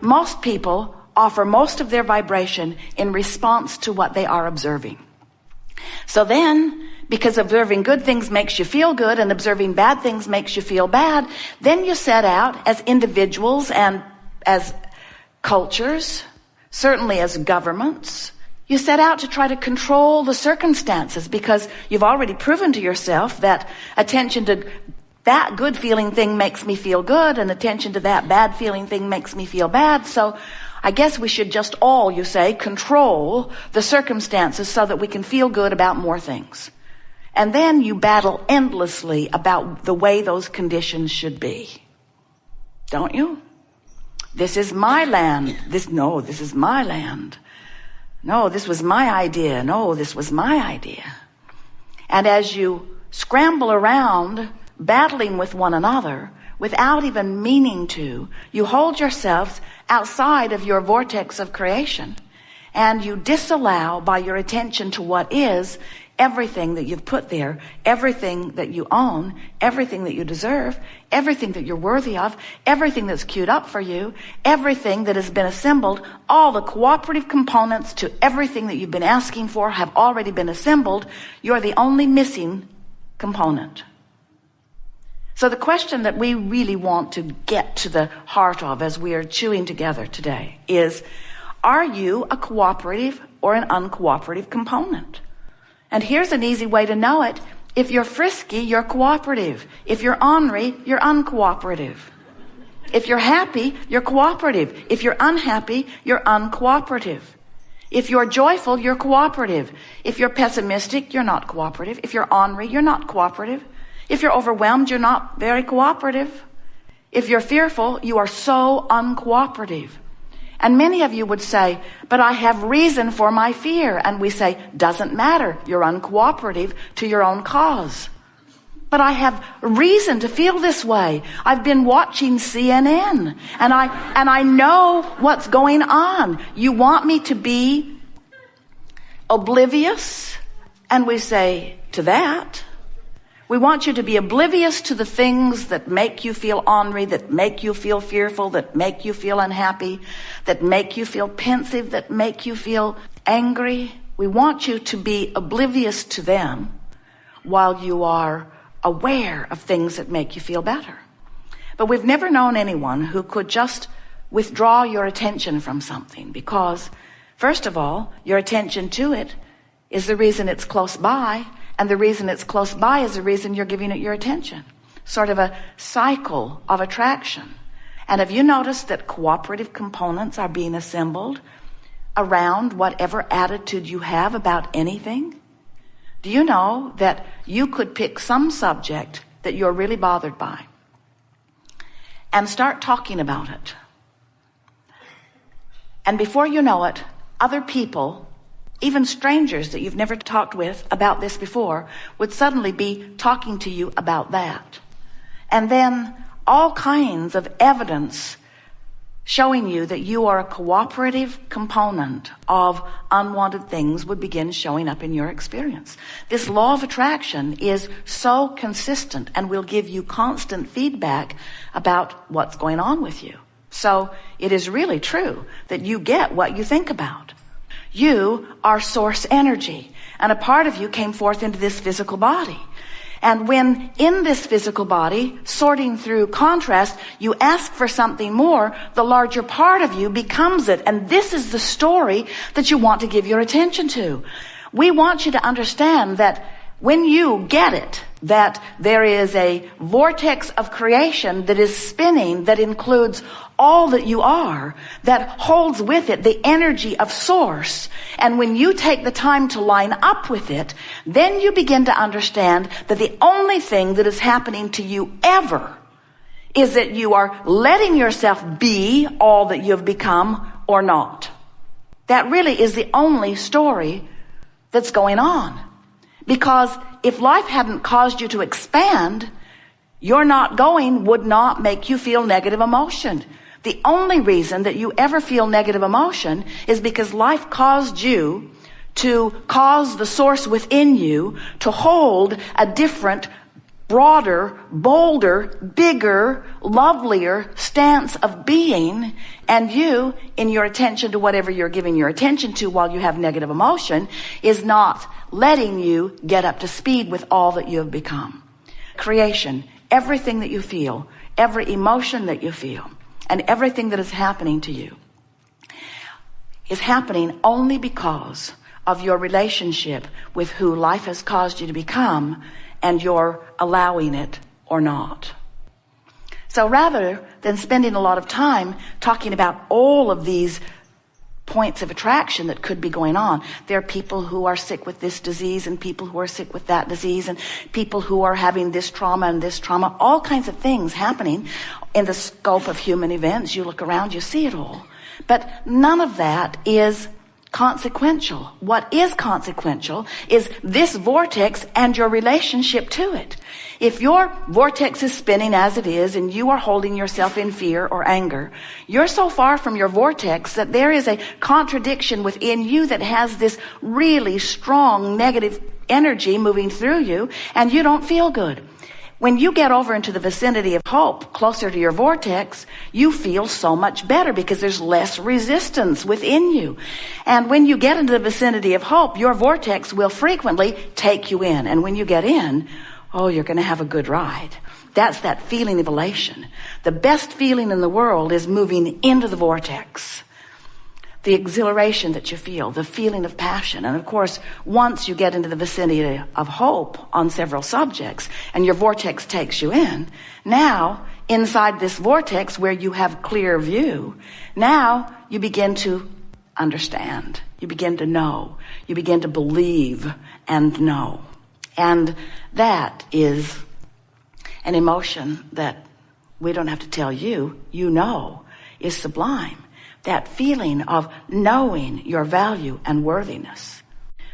Most people offer most of their vibration in response to what they are observing. So then, because observing good things makes you feel good and observing bad things makes you feel bad, then you set out as individuals and as cultures, certainly as governments, you set out to try to control the circumstances because you've already proven to yourself that attention to that good feeling thing makes me feel good and attention to that bad feeling thing makes me feel bad. So I guess we should just all, you say, control the circumstances so that we can feel good about more things. And then you battle endlessly about the way those conditions should be. Don't you? This is my land. This is my land. No, this was my idea. No, this was my idea. And as you scramble around battling with one another without even meaning to, you hold yourselves outside of your vortex of creation and you disallow by your attention to what is everything that you've put there, everything that you own, everything that you deserve, everything that you're worthy of, everything that's queued up for you, everything that has been assembled, all the cooperative components to everything that you've been asking for have already been assembled. You're the only missing component. So the question that we really want to get to the heart of as we are chewing together today is, are you a cooperative or an uncooperative component? And here's an easy way to know it. If you're frisky, you're cooperative. If you're ornery, you're uncooperative. If you're happy, you're cooperative. If you're unhappy, you're uncooperative. If you're joyful, you're cooperative. If you're pessimistic, you're not cooperative. If you're ornery, you're not cooperative. If you're overwhelmed, you're not very cooperative. If you're fearful, you are so uncooperative. And many of you would say, but I have reason for my fear. And we say, doesn't matter. You're uncooperative to your own cause. But I have reason to feel this way. I've been watching CNN and I know what's going on. You want me to be oblivious? And we say to that, we want you to be oblivious to the things that make you feel ornery, that make you feel fearful, that make you feel unhappy, that make you feel pensive, that make you feel angry. We want you to be oblivious to them while you are aware of things that make you feel better. But we've never known anyone who could just withdraw your attention from something because, first of all, your attention to it is the reason it's close by. And the reason it's close by is the reason you're giving it your attention. Sort of a cycle of attraction. And have you noticed that cooperative components are being assembled around whatever attitude you have about anything? Do you know that you could pick some subject that you're really bothered by and start talking about it? And before you know it, other people, even strangers that you've never talked with about this before, would suddenly be talking to you about that. And then all kinds of evidence showing you that you are a cooperative component of unwanted things would begin showing up in your experience. This law of attraction is so consistent and will give you constant feedback about what's going on with you. So it is really true that you get what you think about. You are source energy, and a part of you came forth into this physical body. And when in this physical body, sorting through contrast, you ask for something more, the larger part of you becomes it. And this is the story that you want to give your attention to. We want you to understand that when you get it, that there is a vortex of creation that is spinning, that includes all that you are, that holds with it the energy of source. And when you take the time to line up with it, then you begin to understand that the only thing that is happening to you ever is that you are letting yourself be all that you've become or not. That really is the only story that's going on. Because if life hadn't caused you to expand, your not going would not make you feel negative emotion. The only reason that you ever feel negative emotion is because life caused you to cause the source within you to hold a different broader, bolder, bigger, lovelier stance of being, and you, in your attention to whatever you're giving your attention to while you have negative emotion, is not letting you get up to speed with all that you have become. Creation, everything that you feel, every emotion that you feel, and everything that is happening to you is happening only because of your relationship with who life has caused you to become, and you're allowing it or not. So rather than spending a lot of time talking about all of these points of attraction that could be going on, there are people who are sick with this disease and people who are sick with that disease and people who are having this trauma and this trauma, all kinds of things happening in the scope of human events. You look around, you see it all. But none of that is consequential. What is consequential is this vortex and your relationship to it. If your vortex is spinning as it is and you are holding yourself in fear or anger, you're so far from your vortex that there is a contradiction within you that has this really strong negative energy moving through you, and you don't feel good. When you get over into the vicinity of hope, closer to your vortex, you feel so much better because there's less resistance within you. And when you get into the vicinity of hope, your vortex will frequently take you in. And when you get in, oh, you're going to have a good ride. That's that feeling of elation. The best feeling in the world is moving into the vortex. The exhilaration that you feel, the feeling of passion. And of course, once you get into the vicinity of hope on several subjects and your vortex takes you in, now inside this vortex where you have clear view, now you begin to understand. You begin to know. You begin to believe and know. And that is an emotion that we don't have to tell you, you know, is sublime. That feeling of knowing your value and worthiness.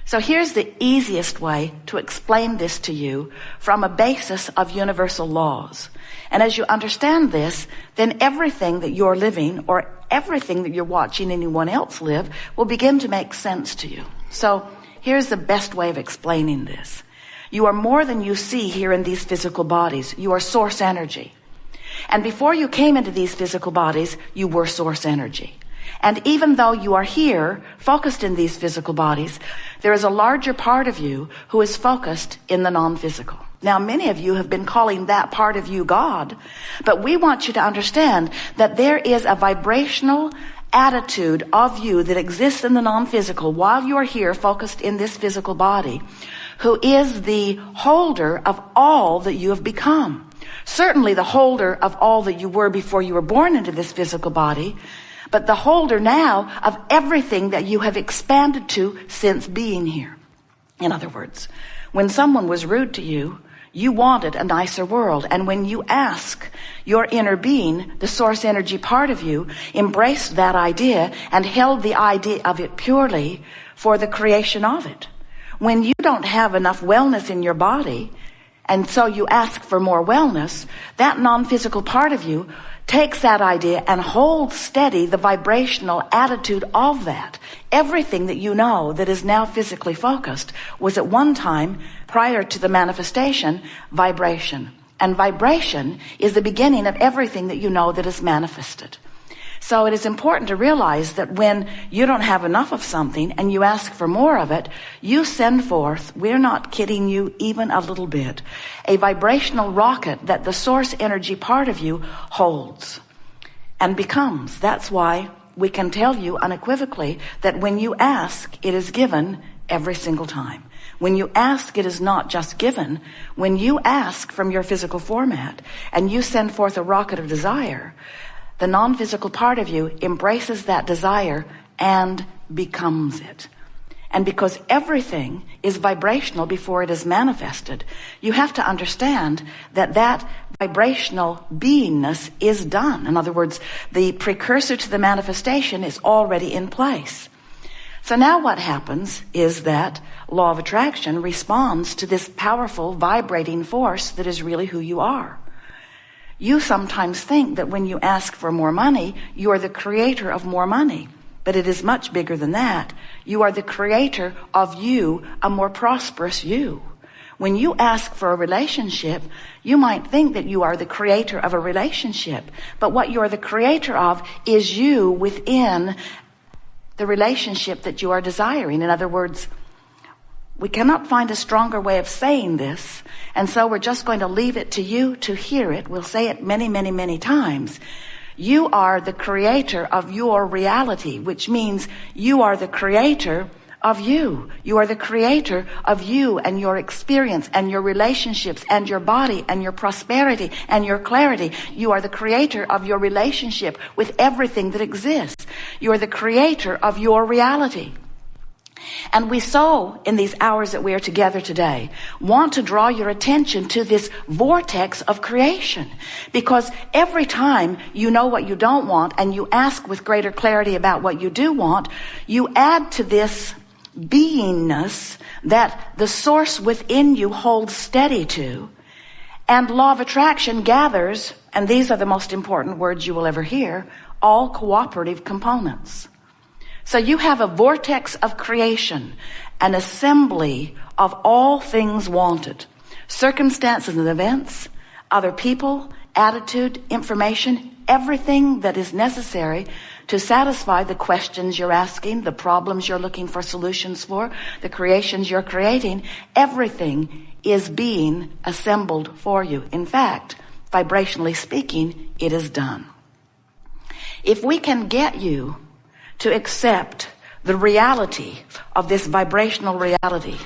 So here's the easiest way to explain this to you from a basis of universal laws. And as you understand this, then everything that you're living or everything that you're watching anyone else live will begin to make sense to you. So here's the best way of explaining this. You are more than you see here in these physical bodies. You are source energy. And before you came into these physical bodies, you were source energy. And even though you are here, focused in these physical bodies, there is a larger part of you who is focused in the non-physical. Now, many of you have been calling that part of you God, but we want you to understand that there is a vibrational attitude of you that exists in the non-physical while you are here focused in this physical body, who is the holder of all that you have become. Certainly the holder of all that you were before you were born into this physical body, but the holder now of everything that you have expanded to since being here. In other words, when someone was rude to you, you wanted a nicer world. And when you ask, your inner being, the source energy part of you, embraced that idea and held the idea of it purely for the creation of it. When you don't have enough wellness in your body, and so you ask for more wellness, that non-physical part of you takes that idea and holds steady the vibrational attitude of that. Everything that you know that is now physically focused was at one time, prior to the manifestation, vibration. And vibration is the beginning of everything that you know that is manifested. So it is important to realize that when you don't have enough of something and you ask for more of it, you send forth, we're not kidding you even a little bit, a vibrational rocket that the source energy part of you holds and becomes. That's why we can tell you unequivocally that when you ask, it is given every single time. When you ask, it is not just given. When you ask from your physical format and you send forth a rocket of desire, the non-physical part of you embraces that desire and becomes it. And because everything is vibrational before it is manifested, you have to understand that that vibrational beingness is done. In other words, the precursor to the manifestation is already in place. So now what happens is that law of attraction responds to this powerful vibrating force that is really who you are. You sometimes think that when you ask for more money, you are the creator of more money. But it is much bigger than that. You are the creator of you, a more prosperous you. When you ask for a relationship, you might think that you are the creator of a relationship, but what you're the creator of is you within the relationship that you are desiring. In other words, we cannot find a stronger way of saying this, and so we're just going to leave it to you to hear it. We'll say it many, many, many times. You are the creator of your reality, which means you are the creator of you. You are the creator of you and your experience and your relationships and your body and your prosperity and your clarity. You are the creator of your relationship with everything that exists. You are the creator of your reality. And we so, in these hours that we are together today, want to draw your attention to this vortex of creation. Because every time you know what you don't want and you ask with greater clarity about what you do want, you add to this beingness that the source within you holds steady to, and law of attraction gathers, and these are the most important words you will ever hear, all cooperative components. So you have a vortex of creation, an assembly of all things wanted, circumstances and events, other people, attitude, information, everything that is necessary to satisfy the questions you're asking, the problems you're looking for solutions for, the creations you're creating. Everything is being assembled for you. In fact, vibrationally speaking, it is done. If we can get you to accept the reality of this vibrational reality,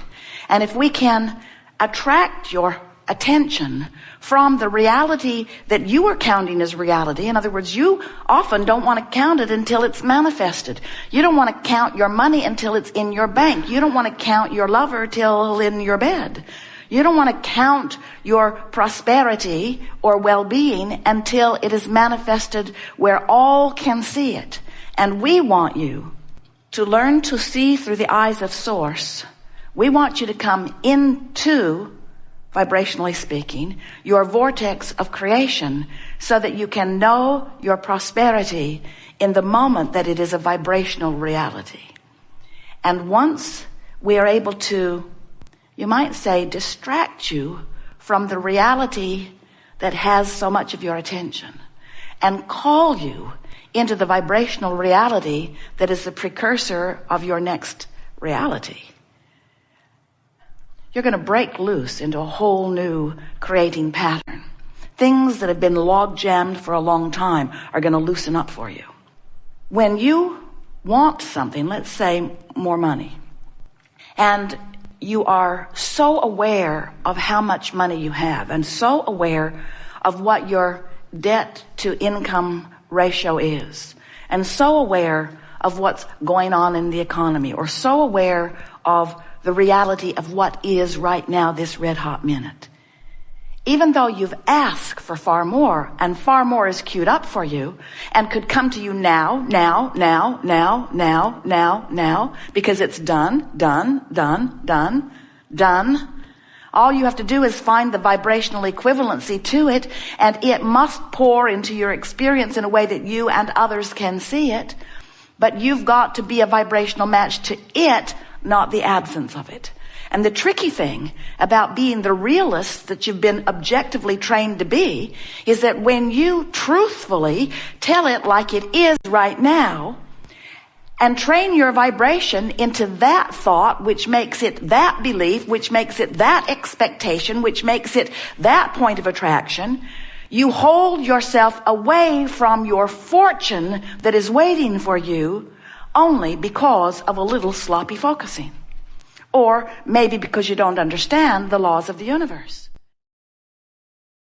and if we can attract your attention from the reality that you are counting as reality. In other words, you often don't want to count it until it's manifested. You don't want to count your money until it's in your bank. You don't want to count your lover till in your bed. You don't want to count your prosperity or well-being until it is manifested where all can see it. And we want you to learn to see through the eyes of Source. We want you to come into, vibrationally speaking, your vortex of creation so that you can know your prosperity in the moment that it is a vibrational reality. And once we are able to, you might say, distract you from the reality that has so much of your attention and call you into the vibrational reality that is the precursor of your next reality, you're going to break loose into a whole new creating pattern. Things that have been log jammed for a long time are going to loosen up for you. When you want something, let's say more money, and you are so aware of how much money you have and so aware of what your debt to income ratio is, and so aware of what's going on in the economy, or so aware of the reality of what is right now, this red hot minute. Even though you've asked for far more, and far more is queued up for you, and could come to you now, because it's done. All you have to do is find the vibrational equivalency to it, and it must pour into your experience in a way that you and others can see it. But you've got to be a vibrational match to it, not the absence of it. And the tricky thing about being the realist that you've been objectively trained to be is that when you truthfully tell it like it is right now, and train your vibration into that thought, which makes it that belief, which makes it that expectation, which makes it that point of attraction, you hold yourself away from your fortune that is waiting for you only because of a little sloppy focusing. Or maybe because you don't understand the laws of the universe.